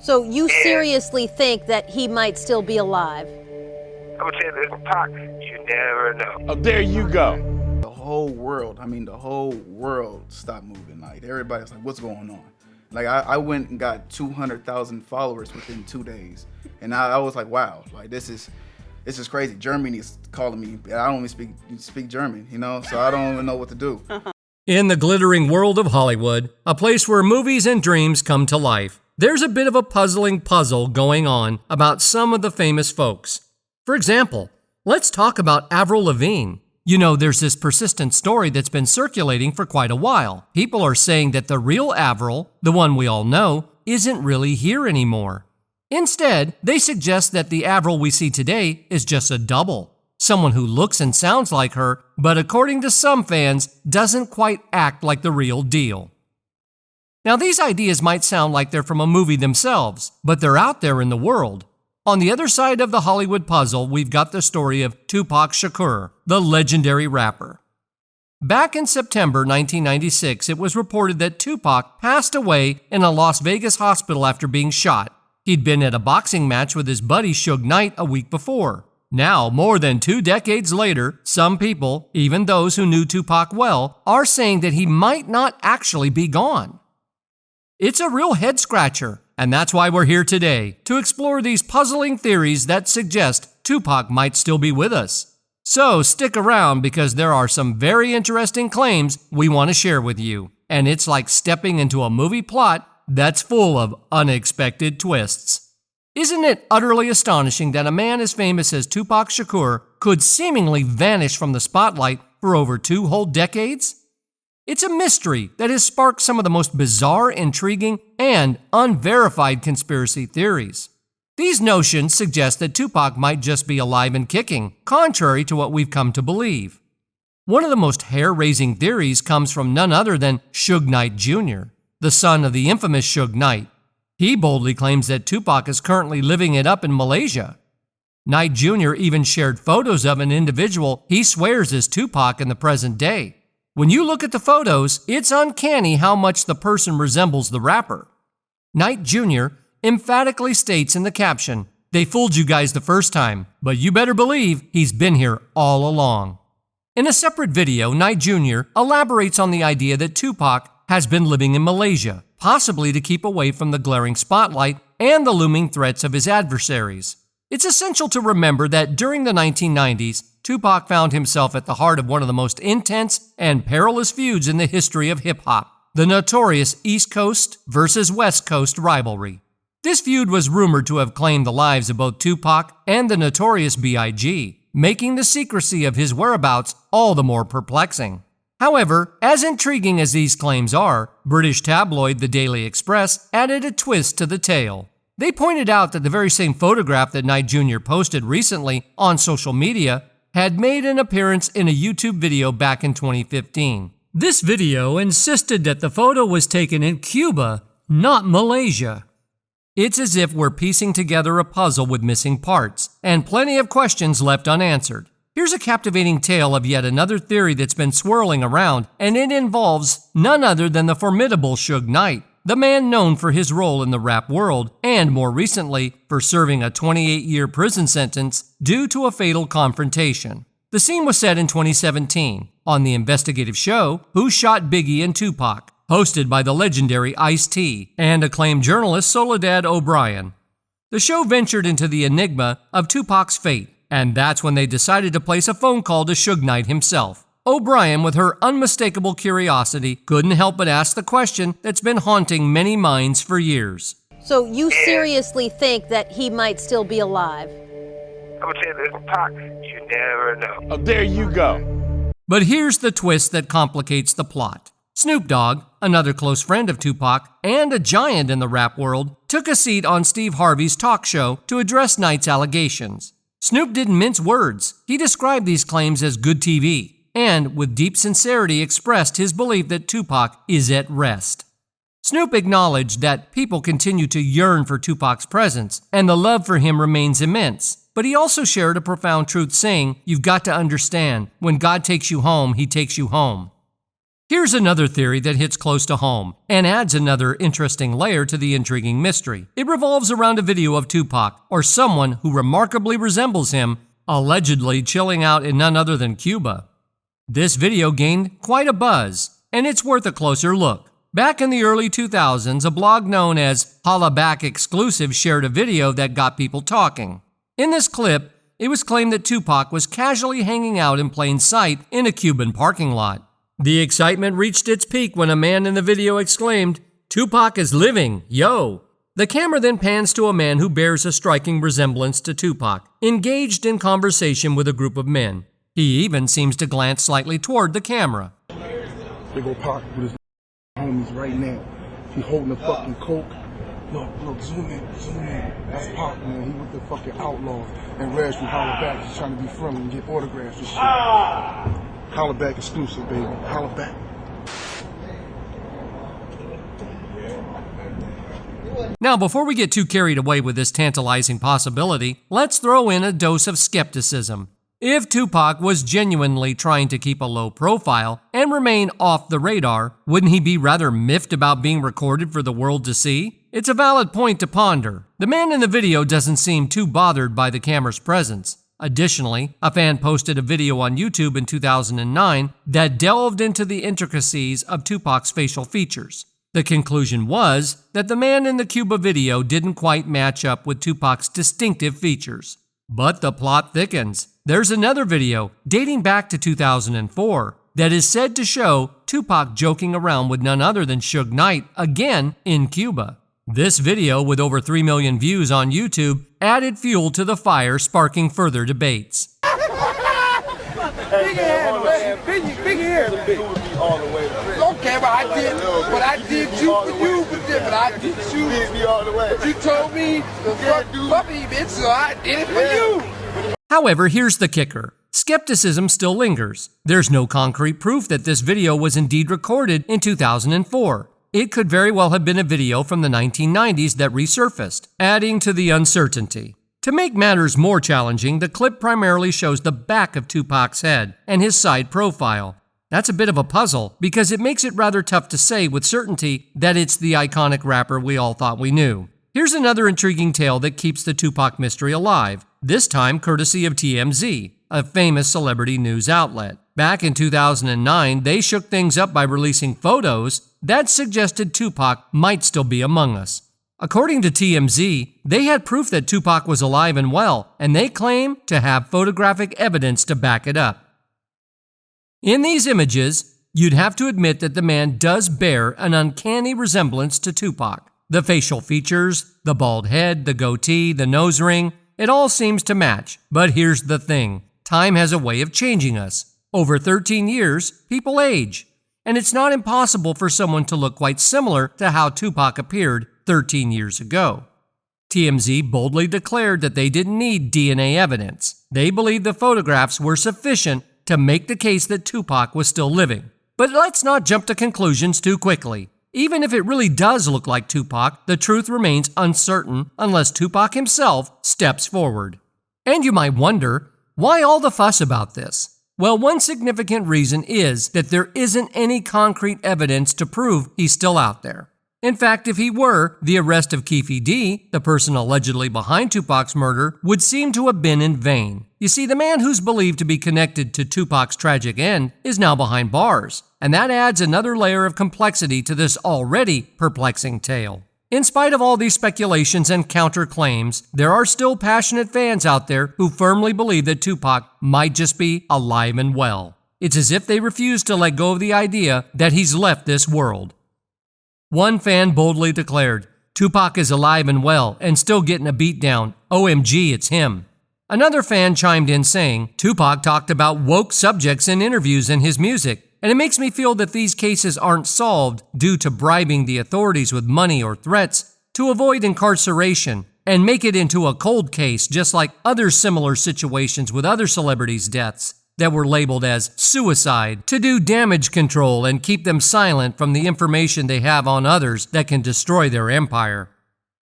So you seriously think that he might still be alive? I'm gonna tell you this, Pac, you never know. Oh, there you go. The whole world, the whole world stopped moving. Like, everybody's like, what's going on? Like, I went and got 200,000 followers within 2 days. And I was like, wow, like, this is crazy. Germany's calling me. I don't even speak German, so I don't even know what to do. In the glittering world of Hollywood, a place where movies and dreams come to life, there's a bit of a puzzling puzzle going on about some of the famous folks. For example, let's talk about Avril Lavigne. There's this persistent story that's been circulating for quite a while. People are saying that the real Avril, the one we all know, isn't really here anymore. Instead, they suggest that the Avril we see today is just a double. Someone who looks and sounds like her, but according to some fans, doesn't quite act like the real deal. Now, these ideas might sound like they're from a movie themselves, but they're out there in the world. On the other side of the Hollywood puzzle, we've got the story of Tupac Shakur, the legendary rapper. Back in September 1996, it was reported that Tupac passed away in a Las Vegas hospital after being shot. He'd been at a boxing match with his buddy Suge Knight a week before. Now, more than 2 decades later, some people, even those who knew Tupac well, are saying that he might not actually be gone. It's a real head-scratcher, and that's why we're here today, to explore these puzzling theories that suggest Tupac might still be with us. So stick around, because there are some very interesting claims we want to share with you, and it's like stepping into a movie plot that's full of unexpected twists. Isn't it utterly astonishing that a man as famous as Tupac Shakur could seemingly vanish from the spotlight for over 2 whole decades? It's a mystery that has sparked some of the most bizarre, intriguing, and unverified conspiracy theories. These notions suggest that Tupac might just be alive and kicking, contrary to what we've come to believe. One of the most hair-raising theories comes from none other than Suge Knight Jr., the son of the infamous Suge Knight. He boldly claims that Tupac is currently living it up in Malaysia. Knight Jr. even shared photos of an individual he swears is Tupac in the present day. When you look at the photos, it's uncanny how much the person resembles the rapper. Knight Jr. emphatically states in the caption, "They fooled you guys the first time, but you better believe he's been here all along." In a separate video, Knight Jr. elaborates on the idea that Tupac has been living in Malaysia, possibly to keep away from the glaring spotlight and the looming threats of his adversaries. It's essential to remember that during the 1990s, Tupac found himself at the heart of one of the most intense and perilous feuds in the history of hip-hop, the notorious East Coast versus West Coast rivalry. This feud was rumored to have claimed the lives of both Tupac and the notorious B.I.G., making the secrecy of his whereabouts all the more perplexing. However, as intriguing as these claims are, British tabloid The Daily Express added a twist to the tale. They pointed out that the very same photograph that Knight Jr. posted recently on social media had made an appearance in a YouTube video back in 2015. This video insisted that the photo was taken in Cuba, not Malaysia. It's as if we're piecing together a puzzle with missing parts, and plenty of questions left unanswered. Here's a captivating tale of yet another theory that's been swirling around, and it involves none other than the formidable Suge Knight, the man known for his role in the rap world, and more recently, for serving a 28-year prison sentence due to a fatal confrontation. The scene was set in 2017 on the investigative show Who Shot Biggie and Tupac, hosted by the legendary Ice-T and acclaimed journalist Soledad O'Brien. The show ventured into the enigma of Tupac's fate, and that's when they decided to place a phone call to Suge Knight himself. O'Brien, with her unmistakable curiosity, couldn't help but ask the question that's been haunting many minds for years. So you seriously think that he might still be alive? I'm gonna tell you this, Pac, you never know. Oh, there you go. But here's the twist that complicates the plot. Snoop Dogg, another close friend of Tupac and a giant in the rap world, took a seat on Steve Harvey's talk show to address Knight's allegations. Snoop didn't mince words. He described these claims as good TV, and with deep sincerity expressed his belief that Tupac is at rest. Snoop acknowledged that people continue to yearn for Tupac's presence, and the love for him remains immense. But he also shared a profound truth, saying, "You've got to understand, when God takes you home, He takes you home." Here's another theory that hits close to home and adds another interesting layer to the intriguing mystery. It revolves around a video of Tupac, or someone who remarkably resembles him, allegedly chilling out in none other than Cuba. This video gained quite a buzz, and it's worth a closer look. Back in the early 2000s, a blog known as Holla Back Exclusive shared a video that got people talking. In this clip, it was claimed that Tupac was casually hanging out in plain sight in a Cuban parking lot. The excitement reached its peak when a man in the video exclaimed, "Tupac is living, yo!" The camera then pans to a man who bears a striking resemblance to Tupac, engaged in conversation with a group of men. He even seems to glance slightly toward the camera. Big ol' Pac with his homies right now. He holding a fucking coke. Look, zoom in. That's Pac, man. He with the fucking outlaws. And Reg from Holla Back. He's trying to be friendly and get autographs and shit. Holla Back exclusive, baby. Holla Back. Now, before we get too carried away with this tantalizing possibility, let's throw in a dose of skepticism. If Tupac was genuinely trying to keep a low profile and remain off the radar, wouldn't he be rather miffed about being recorded for the world to see? It's a valid point to ponder. The man in the video doesn't seem too bothered by the camera's presence. Additionally, a fan posted a video on YouTube in 2009 that delved into the intricacies of Tupac's facial features. The conclusion was that the man in the Cuba video didn't quite match up with Tupac's distinctive features. But the plot thickens. There's another video, dating back to 2004, that is said to show Tupac joking around with none other than Suge Knight, again in Cuba. This video, with over 3 million views on YouTube, added fuel to the fire, sparking further debates. Big hand, man. Big hand. Okay, but I did you for you, but I did you. But you told me to fuck puppy, bitch, so I did it for you. However, here's the kicker. Skepticism still lingers. There's no concrete proof that this video was indeed recorded in 2004. It could very well have been a video from the 1990s that resurfaced, adding to the uncertainty. To make matters more challenging, the clip primarily shows the back of Tupac's head and his side profile. That's a bit of a puzzle because it makes it rather tough to say with certainty that it's the iconic rapper we all thought we knew. Here's another intriguing tale that keeps the Tupac mystery alive, this time courtesy of TMZ, a famous celebrity news outlet. Back in 2009, they shook things up by releasing photos that suggested Tupac might still be among us. According to TMZ, they had proof that Tupac was alive and well, and they claim to have photographic evidence to back it up. In these images, you'd have to admit that the man does bear an uncanny resemblance to Tupac. The facial features, the bald head, the goatee, the nose ring, it all seems to match. But here's the thing, time has a way of changing us. Over 13 years, people age, and it's not impossible for someone to look quite similar to how Tupac appeared 13 years ago. TMZ boldly declared that they didn't need DNA evidence. They believed the photographs were sufficient to make the case that Tupac was still living. But let's not jump to conclusions too quickly. Even if it really does look like Tupac, the truth remains uncertain unless Tupac himself steps forward. And you might wonder, why all the fuss about this? Well, one significant reason is that there isn't any concrete evidence to prove he's still out there. In fact, if he were, the arrest of Keefe D, the person allegedly behind Tupac's murder, would seem to have been in vain. You see, the man who's believed to be connected to Tupac's tragic end is now behind bars, and that adds another layer of complexity to this already perplexing tale. In spite of all these speculations and counterclaims, there are still passionate fans out there who firmly believe that Tupac might just be alive and well. It's as if they refuse to let go of the idea that he's left this world. One fan boldly declared, "Tupac is alive and well and still getting a beat down. OMG, it's him." Another fan chimed in saying, "Tupac talked about woke subjects in interviews in his music, and it makes me feel that these cases aren't solved due to bribing the authorities with money or threats to avoid incarceration and make it into a cold case just like other similar situations with other celebrities' deaths that were labeled as suicide to do damage control and keep them silent from the information they have on others that can destroy their empire."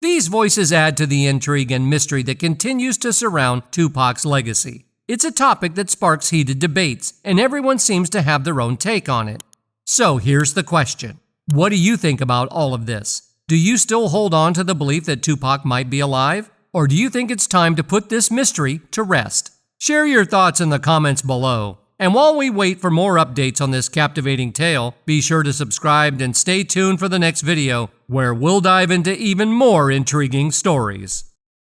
These voices add to the intrigue and mystery that continues to surround Tupac's legacy. It's a topic that sparks heated debates, and everyone seems to have their own take on it. So here's the question. What do you think about all of this? Do you still hold on to the belief that Tupac might be alive? Or do you think it's time to put this mystery to rest? Share your thoughts in the comments below. And while we wait for more updates on this captivating tale, be sure to subscribe and stay tuned for the next video, where we'll dive into even more intriguing stories.